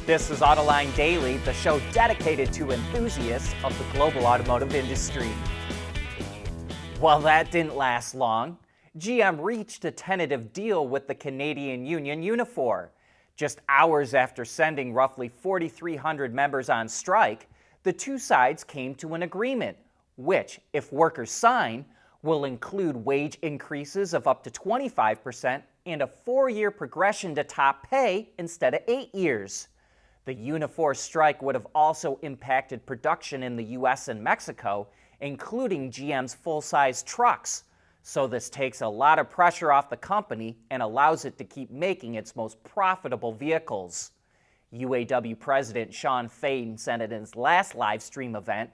This is Autoline Daily, the show dedicated to enthusiasts of the global automotive industry. Well, that didn't last long. GM reached a tentative deal with the Canadian union Unifor. Just hours after sending roughly 4,300 members on strike, the two sides came to an agreement, which, if workers sign, will include wage increases of up to 25% and a 4-year progression to top pay instead of 8 years. The Unifor strike would have also impacted production in the U.S. and Mexico, including GM's full-size trucks. So this takes a lot of pressure off the company and allows it to keep making its most profitable vehicles. UAW President Shawn Fain said in his last live stream event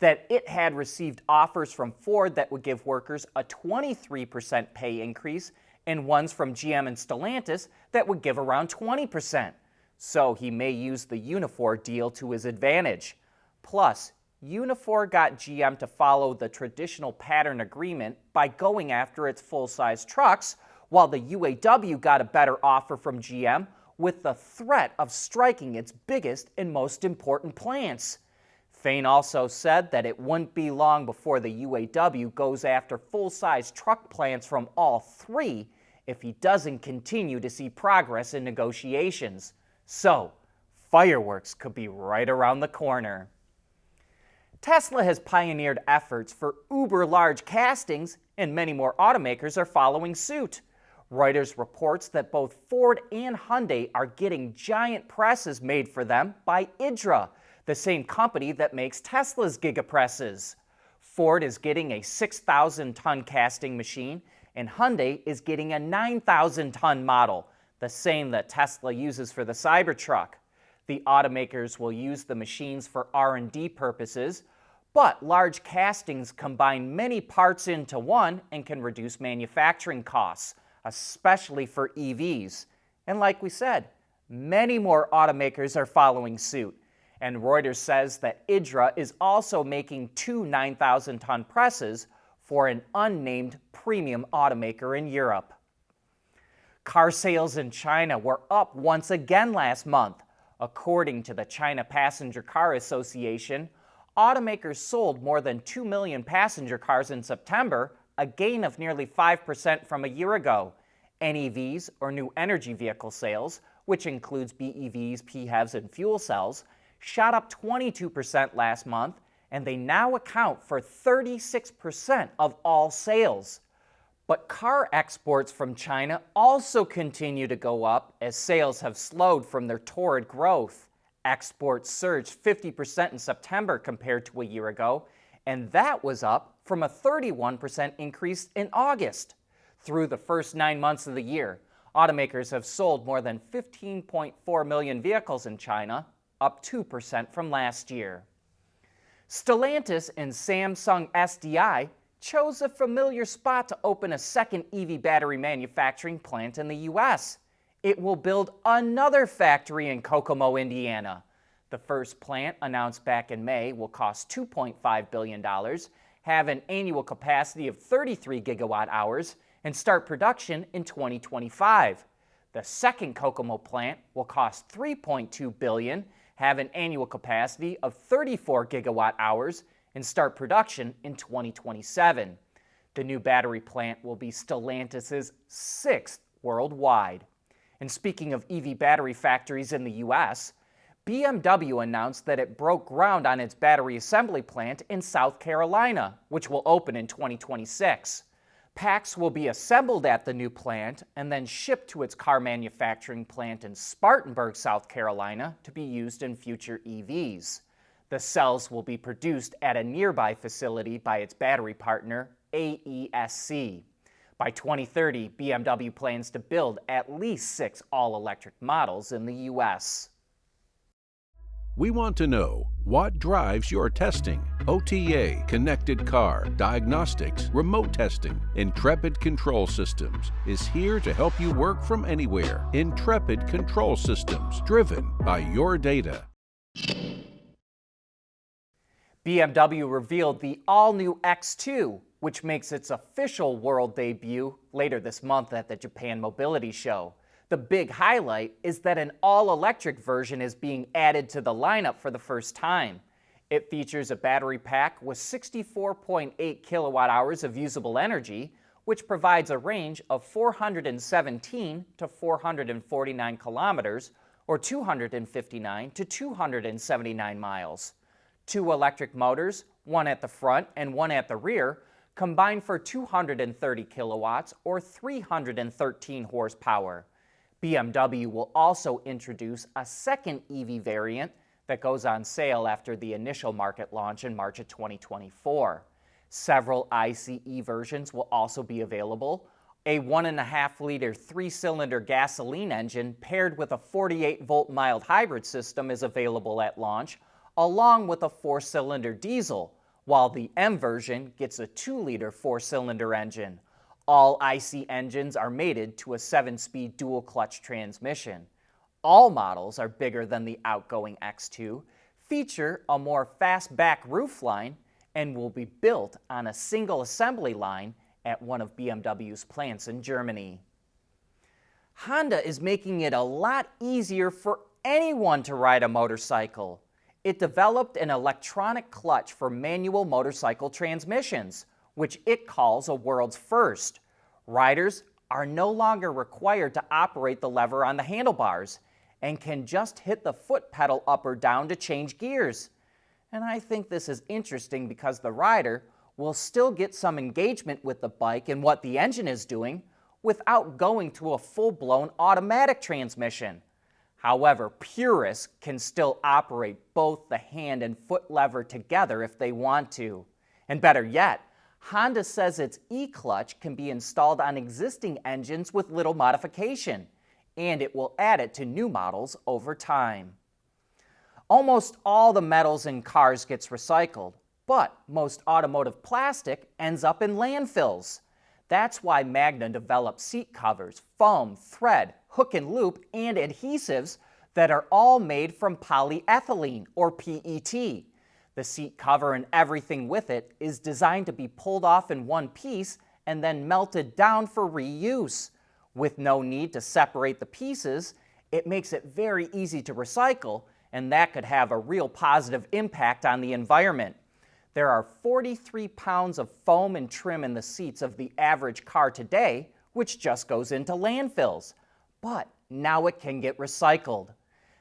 that it had received offers from Ford that would give workers a 23% pay increase and ones from GM and Stellantis that would give around 20%. So he may use the Unifor deal to his advantage. Plus, Unifor got GM to follow the traditional pattern agreement by going after its full-size trucks, while the UAW got a better offer from GM with the threat of striking its biggest and most important plants. Fain also said that it wouldn't be long before the UAW goes after full-size truck plants from all three if he doesn't continue to see progress in negotiations. So, fireworks could be right around the corner. Tesla has pioneered efforts for uber-large castings, and many more automakers are following suit. Reuters reports that both Ford and Hyundai are getting giant presses made for them by IDRA, the same company that makes Tesla's Gigapresses. Ford is getting a 6,000-ton casting machine, and Hyundai is getting a 9,000-ton model, the same that Tesla uses for the Cybertruck. The automakers will use the machines for R&D purposes, but large castings combine many parts into one and can reduce manufacturing costs, especially for EVs. And like we said, many more automakers are following suit. And Reuters says that IDRA is also making 2 9,000-ton presses for an unnamed premium automaker in Europe. Car sales in China were up once again last month. According to the China Passenger Car Association, automakers sold more than 2 million passenger cars in September, a gain of nearly 5% from a year ago. NEVs, or new energy vehicle sales, which includes BEVs, PHEVs, and fuel cells, shot up 22% last month, and they now account for 36% of all sales. But car exports from China also continue to go up as sales have slowed from their torrid growth. Exports surged 50% in September compared to a year ago, and that was up from a 31% increase in August. Through the first 9 months of the year, automakers have sold more than 15.4 million vehicles in China, up 2% from last year. Stellantis and Samsung SDI chose a familiar spot to open a second EV battery manufacturing plant in the U.S. It will build another factory in Kokomo, Indiana. The first plant, announced back in May, will cost $2.5 billion, have an annual capacity of 33 gigawatt hours, and start production in 2025. The second Kokomo plant will cost $3.2 billion, have an annual capacity of 34 gigawatt hours, and start production in 2027. The new battery plant will be Stellantis' 6th worldwide. And speaking of EV battery factories in the U.S., BMW announced that it broke ground on its battery assembly plant in South Carolina, which will open in 2026. Packs will be assembled at the new plant and then shipped to its car manufacturing plant in Spartanburg, South Carolina, to be used in future EVs. The cells will be produced at a nearby facility by its battery partner, AESC. By 2030, BMW plans to build at least 6 all-electric models in the U.S. We want to know what drives your testing. OTA, connected car, diagnostics, remote testing. Intrepid Control Systems is here to help you work from anywhere. Intrepid Control Systems, driven by your data. BMW revealed the all-new X2, which makes its official world debut later this month at the Japan Mobility Show. The big highlight is that an all-electric version is being added to the lineup for the first time. It features a battery pack with 64.8 kilowatt hours of usable energy, which provides a range of 417 to 449 kilometers, or 259 to 279 miles. 2 electric motors, one at the front and one at the rear, combine for 230 kilowatts or 313 horsepower. BMW will also introduce a second EV variant that goes on sale after the initial market launch in March of 2024. Several ICE versions will also be available. A 1.5-liter 3-cylinder gasoline engine paired with a 48-volt mild hybrid system is available at launch, along with a 4-cylinder diesel, while the M version gets a 2-liter 4-cylinder engine. All ICE engines are mated to a 7-speed dual-clutch transmission. All models are bigger than the outgoing X2, feature a more fast-back roofline, and will be built on a single assembly line at one of BMW's plants in Germany. Honda is making it a lot easier for anyone to ride a motorcycle. It developed an electronic clutch for manual motorcycle transmissions, which it calls a world's first. Riders are no longer required to operate the lever on the handlebars and can just hit the foot pedal up or down to change gears. And I think this is interesting because the rider will still get some engagement with the bike and what the engine is doing without going to a full-blown automatic transmission. However, purists can still operate both the hand and foot lever together if they want to. And better yet, Honda says its eclutch can be installed on existing engines with little modification, and it will add it to new models over time. Almost all the metals in cars gets recycled, but most automotive plastic ends up in landfills. That's why Magna developed seat covers, foam, thread, hook and loop, and adhesives that are all made from polyethylene, or PET. The seat cover and everything with it is designed to be pulled off in one piece and then melted down for reuse. With no need to separate the pieces, it makes it very easy to recycle, and that could have a real positive impact on the environment. There are 43 pounds of foam and trim in the seats of the average car today, which just goes into landfills. But now it can get recycled.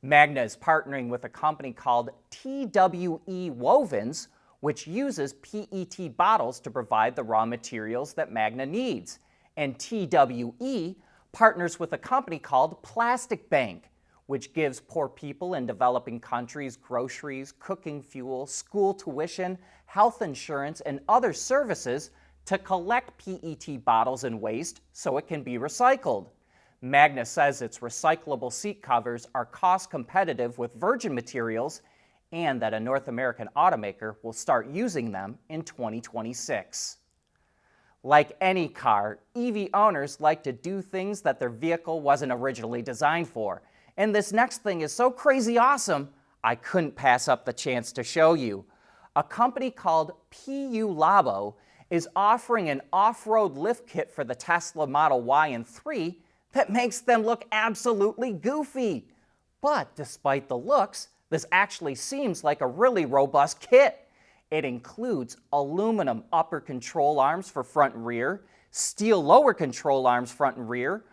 Magna is partnering with a company called TWE Wovens, which uses PET bottles to provide the raw materials that Magna needs. And TWE partners with a company called Plastic Bank, which gives poor people in developing countries groceries, cooking fuel, school tuition, health insurance, and other services to collect PET bottles and waste so it can be recycled. Magna says its recyclable seat covers are cost competitive with virgin materials and that a North American automaker will start using them in 2026. Like any car, EV owners like to do things that their vehicle wasn't originally designed for. And this next thing is so crazy awesome, I couldn't pass up the chance to show you. A company called PU Labo is offering an off-road lift kit for the Tesla Model Y and 3 that makes them look absolutely goofy. But despite the looks, this actually seems like a really robust kit. It includes aluminum upper control arms for front and rear, steel lower control arms front and rear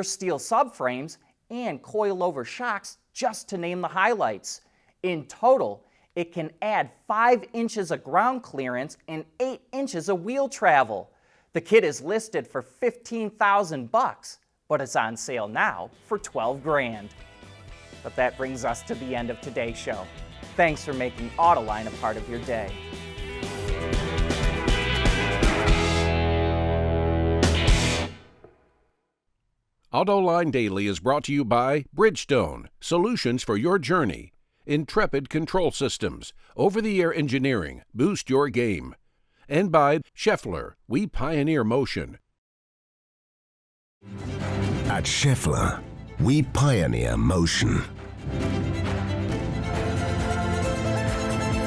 steel subframes, and coil-over shocks, just to name the highlights. In total, it can add 5 inches of ground clearance and 8 inches of wheel travel. The kit is listed for $15,000, but it's on sale now for $12,000. But that brings us to the end of today's show. Thanks for making Autoline a part of your day. Autoline Daily is brought to you by Bridgestone, solutions for your journey. Intrepid Control Systems, over-the-air engineering, boost your game. And by Schaeffler, we pioneer motion. At Schaeffler, we pioneer motion.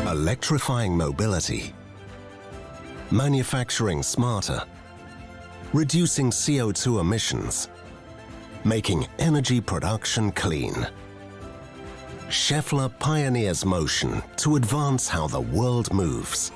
Electrifying mobility, manufacturing smarter, reducing CO2 emissions, making energy production clean. Schaeffler pioneers motion to advance how the world moves.